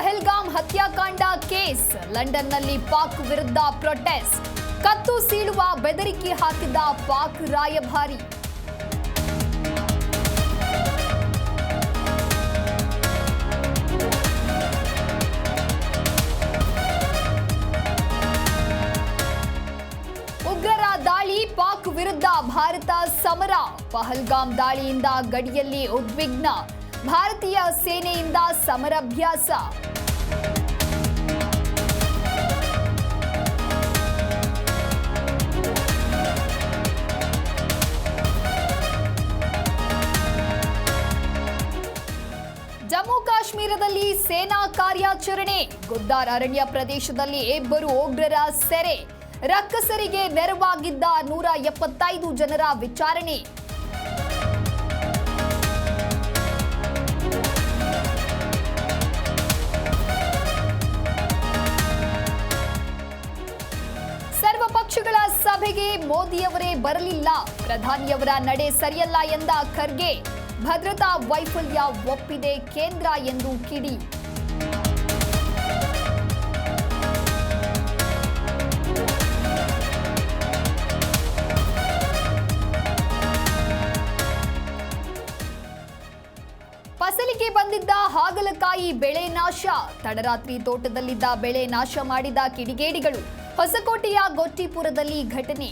ಪಹಲ್ಗಾಮ್ ಹತ್ಯಾಕಾಂಡ ಕೇಸ್ ಲಂಡನ್ನಲ್ಲಿ ಪಾಕ್ ವಿರುದ್ಧ ಪ್ರೊಟೆಸ್ಟ್ ಕತ್ತು ಸೀಳುವ ಬೆದರಿಕೆ ಹಾಕಿದ್ದ ಪಾಕ್ ರಾಯಭಾರಿ ಉಗ್ರರ ದಾಳಿ ಪಾಕ್ ವಿರುದ್ಧ ಭಾರತ ಸಮರ ಪಹಲ್ಗಾಮ್ ದಾಳಿಯಿಂದ ಗಡಿಯಲ್ಲಿ ಉದ್ವಿಗ್ನ ಭಾರತೀಯ ಸೇನೆಯಿಂದ ಸಮರಾಭ್ಯಾಸ ಜಮ್ಮು ಕಾಶ್ಮೀರದಲ್ಲಿ ಸೇನಾ ಕಾರ್ಯಾಚರಣೆ ಗುದ್ದಾರ್ ಅರಣ್ಯ ಪ್ರದೇಶದಲ್ಲಿ ಇಬ್ಬರು ಉಗ್ರರ ಸೆರೆ ರಕ್ಕಸರಿಗೆ ನೆರವಾಗಿದ್ದ 175 ಜನರ ವಿಚಾರಣೆ ಸರ್ವಪಕ್ಷಗಳ ಸಭೆಗೆ ಮೋದಿಯವರೇ ಬರಲಿಲ್ಲ ಪ್ರಧಾನಿಯವರ ನಡೆ ಸರಿಯಲ್ಲ ಎಂದ ಖರ್ಗೆ ಭದ್ರತಾ ವೈಫಲ್ಯ ಒಪ್ಪಿದೆ ಕೇಂದ್ರ ಎಂದು ಕಿಡಿ ಫಸಲಿಗೆ ಬಂದಿದ್ದ ಹಾಗಲಕಾಯಿ ಬೆಳೆ ನಾಶ ತಡರಾತ್ರಿ ತೋಟದಲ್ಲಿದ್ದ ಬೆಳೆ ನಾಶ ಮಾಡಿದ ಕಿಡಿಗೇಡಿಗಳು ಹೊಸಕೋಟೆಯ ಗೊಟ್ಟಿಪುರದಲ್ಲಿ ಘಟನೆ